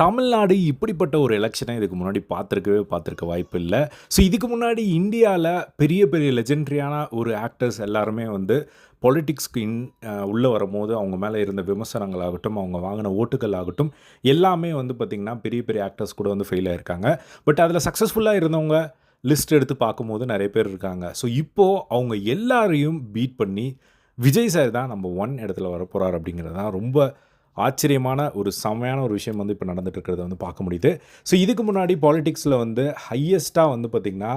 தமிழ்நாடு இப்படிப்பட்ட ஒரு எலெக்ஷனை இதுக்கு முன்னாடி பார்த்துருக்க வாய்ப்பு இல்ல. ஸோ இதுக்கு முன்னாடி இந்தியால பெரிய பெரிய லெஜெண்டரியான ஒரு ஆக்டர்ஸ் எல்லாருமே வந்து பாலிடிக்ஸ்க்கு உள்ள வரும்போது அவங்க மேல இருந்த விமர்சனங்கள் ஆகட்டும், அவங்க வாங்கின ஓட்டுகள் ஆகட்டும், எல்லாமே வந்து பார்த்திங்கன்னா பெரிய பெரிய ஆக்டர்ஸ் கூட வந்து ஃபெயில் ஆயிருக்காங்க. பட் அதில் சக்ஸஸ்ஃபுல்லாக இருந்தவங்க லிஸ்ட் எடுத்து பார்க்கும்போது நிறைய பேர் இருக்காங்க. ஸோ இப்போது அவங்க எல்லாரையும் பீட் பண்ணி விஜய் சார் தான் நம்பர் 1 இடத்துல வரப்போகிறார் அப்படிங்கிறது தான் ரொம்ப ஆச்சரியமான ஒரு செம்மையான ஒரு விஷயம் வந்து இப்போ நடந்துட்டு இருக்கிறத வந்து பார்க்க முடியுது. ஸோ இதுக்கு முன்னாடி பாலிடிக்ஸில் வந்து ஹையஸ்ட்டாக வந்து பார்த்திங்கன்னா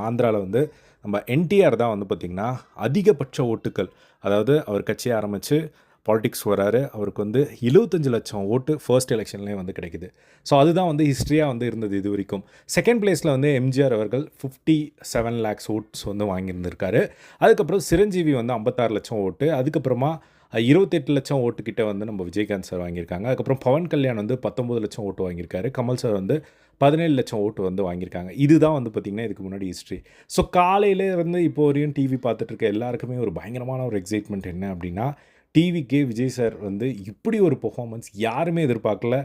ஆந்திராவில் வந்து நம்ம என்டிஆர் தான் வந்து பார்த்திங்கன்னா அதிகபட்ச ஓட்டுக்கள், அதாவது அவர் கட்சியை ஆரம்பித்து பாலிடிக்ஸ் வராரு, அவருக்கு வந்து 75 லட்சம் ஓட்டு ஃபர்ஸ்ட் எலெக்ஷன்லேயே வந்து கிடைக்குது. ஸோ அதுதான் வந்து ஹிஸ்ட்ரியாக வந்து இருந்தது இது வரைக்கும். செகண்ட் பிளேஸில் வந்து எம்ஜிஆர் அவர்கள் 57 லேக்ஸ் ஓட்ஸ் வந்து வாங்கியிருந்திருக்காரு. அதுக்கப்புறம் சிரஞ்சீவி வந்து 56 லட்சம் ஓட்டு, அதுக்கப்புறமா 28 லட்சம் ஓட்டுக்கிட்ட வந்து நம்ம விஜயகாந்த் சார் வாங்கியிருக்காங்க. அதுக்கப்புறம் பவன் கல்யாண் வந்து 19 லட்சம் ஓட்டு வாங்கியிருக்காரு. கமல் சார் வந்து 17 லட்சம் ஓட்டு வந்து வாங்கியிருக்காங்க. இதுதான் வந்து பார்த்திங்கன்னா இதுக்கு முன்னாடி ஹிஸ்ட்ரி. ஸோ காலையில் இருந்து இப்போ வரையும் டிவி பார்த்துட்டு இருக்க எல்லாருக்குமே ஒரு பயங்கரமான ஒரு எக்ஸைட்மெண்ட் என்ன அப்படின்னா, டிவிக்கே விஜய் சார் வந்து இப்படி ஒரு பெர்ஃபார்மன்ஸ் யாருமே எதிர்பார்க்கல.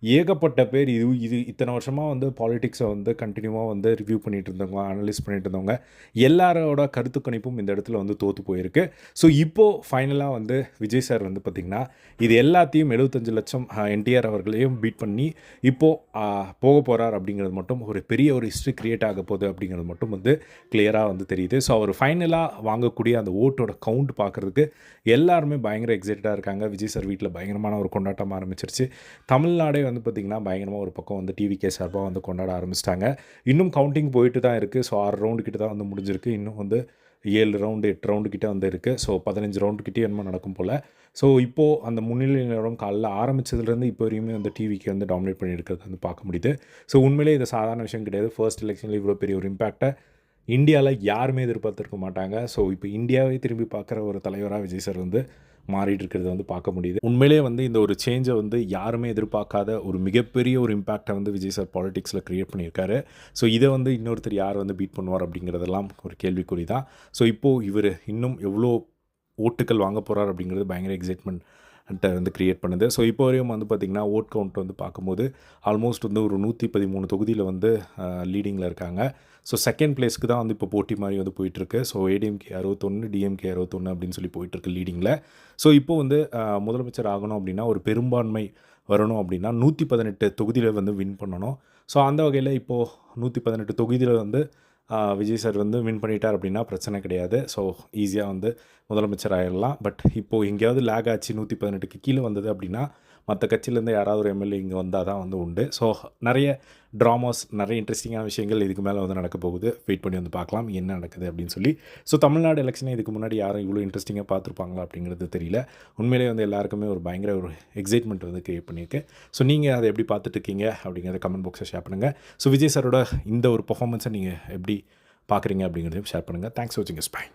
ஏகப்பட்ட பேர் இது இது இத்தனை வருஷமாக வந்து பாலிடிக்ஸை வந்து கண்டினியூவாக வந்து ரிவ்யூ பண்ணிகிட்டு இருந்தவங்க, அனலைஸ் பண்ணிட்டு இருந்தவங்க எல்லாரோட கருத்து கணிப்பும் இந்த இடத்துல வந்து தோற்று போயிருக்கு. ஸோ இப்போது ஃபைனலாக வந்து விஜய் சார் வந்து பார்த்திங்கன்னா இது எல்லாத்தையும் 75 லட்சம் என்டிஆர் அவர்களையும் பீட் பண்ணி இப்போது போக போகிறார் அப்படிங்கிறது மட்டும் ஒரு பெரிய ஒரு ஹிஸ்ட்ரி க்ரியேட் ஆக போகுது அப்படிங்கிறது மட்டும் வந்து கிளியராக வந்து தெரியுது. ஸோ அவர் ஃபைனலாக வாங்கக்கூடிய அந்த ஓட்டோட கவுண்ட் பார்க்குறதுக்கு எல்லாருமே பயங்கர எக்ஸைட்டடாக இருக்காங்க. விஜய் சார் வீட்டில் பயங்கரமான ஒரு கொண்டாட்டம் ஆரம்பிச்சிருச்சு. தமிழ்நாடே வந்து பார்த்திங்கன்னா பயங்கரமாக ஒரு பக்கம் வந்து டிவிகே சார்பாக வந்து கொண்டாட ஆரம்பிச்சிட்டாங்க. இன்னும் கவுண்டிங் போயிட்டு தான் இருக்குது. ஸோ 6 ரவுண்டு கிட்ட தான் வந்து முடிஞ்சிருக்கு. இன்னும் வந்து 7 ரவுண்டு 8 ரவுண்டு கிட்ட வந்து இருக்குது. ஸோ 15 ரவுண்டு கிட்டே என்னமோ நடக்கும் போல். ஸோ இப்போது அந்த முன்னிலை நிலவரம் காலைல ஆரம்பித்ததுலேருந்து இப்போ வரையுமே அந்த டிவிக்கு வந்து டாமினேட் பண்ணியிருக்கிறது வந்து பார்க்க முடியுது. ஸோ உண்மையிலே இது சாதாரண விஷயம் கிடையாது. ஃபர்ஸ்ட் எலெக்ஷனில் இவ்வளோ பெரிய ஒரு இம்பேக்டை இந்தியாவில் யாருமே எதிர்பார்த்துருக்க மாட்டாங்க. ஸோ இப்போ இந்தியாவே திரும்பி பார்க்குற ஒரு தலைவராக விஜய் சார் வந்து மாறிட்டு இருக்கிறத வந்து பார்க்க முடியுது. உண்மையிலே வந்து இந்த ஒரு சேஞ்சை வந்து யாருமே எதிர்பார்க்காத ஒரு மிகப்பெரிய ஒரு இம்பேக்டை வந்து விஜய் சார் பாலிடிக்ஸில் க்ரியேட் பண்ணியிருக்காரு. ஸோ இதை வந்து இன்னொருத்தர் யார் வந்து பீட் பண்ணுவார் அப்படிங்கிறதெல்லாம் ஒரு கேள்விக்குறி தான். ஸோ இப்போது இவர் இன்னும் எவ்வளோ ஓட்டுகள் வாங்க போகிறார் அப்படிங்கிறது பயங்கர எக்ஸைட்மெண்ட் வந்து க்ரியேட் பண்ணுது. ஸோ இப்போ வரையும் வந்து பார்த்திங்கன்னா ஓட் கவுண்ட் வந்து பார்க்கும்போது ஆல்மோஸ்ட் வந்து ஒரு 113 தொகுதியில் வந்து லீடிங்கில் இருக்காங்க. ஸோ செகண்ட் பிளேஸ்க்கு தான் வந்து இப்போ போட்டி மாதிரி வந்து போயிட்டுருக்கு. ஸோ ஏடிஎம்கே 61, டிஎம்கே 61 அப்படின்னு சொல்லி போயிட்டுருக்கு லீடிங்கில். ஸோ இப்போ வந்து முதலமைச்சர் ஆகணும் அப்படின்னா ஒரு பெரும்பான்மை வரணும் அப்படின்னா 118 தொகுதியில் வந்து வின் பண்ணணும். ஸோ அந்த வகையில் இப்போது 118 தொகுதியில் வந்து விஜய் சார் வந்து வின் பண்ணிட்டார் அப்படின்னா பிரச்சனை கிடையாது. ஸோ ஈஸியாக வந்து முதலமைச்சர் ஆகிடலாம். பட் இப்போது எங்கேயாவது லேக் ஆச்சு 118க்கு கீழே வந்தது அப்படின்னா மற்ற கட்சியிலேருந்து யாராவது ஒரு எம்எல்ஏ இங்கே வந்தால் தான் வந்து உண்டு. ஸோ நிறைய ட்ராமாஸ், நிறைய இன்ட்ரெஸ்டிங்கான விஷயங்கள் இதுக்கு மேலே வந்து நடக்க போகுது. வெயிட் பண்ணி வந்து பார்க்கலாம் என்ன நடக்குது அப்படின்னு சொல்லி. ஸோ தமிழ்நாடு எலெக்ஷனை இதுக்கு முன்னாடி யாரும் இவ்வளோ இன்ட்ரெஸ்டிங்காக பார்த்துருப்பாங்களா அப்படிங்கிறது தெரியல. உண்மையிலே வந்து எல்லாருக்குமே ஒரு பயங்கர ஒரு எக்ஸைட்மெண்ட் வந்து க்ரியேட் பண்ணியிருக்கு. ஸோ நீங்கள் அதை எப்படி பார்த்துட்ருக்கீங்க அப்படிங்கிறத கமெண்ட் பாக்ஸில் ஷேர் பண்ணுங்கள். ஸோ விஜய் சாரோட இந்த ஒரு பர்ஃபார்மன்ஸை நீங்கள் எப்படி பார்க்குறீங்க அப்படிங்கிறதையும் ஷேர் பண்ணுங்கள். தேங்க்ஸ் ஃபார் வாட்சிங். பை.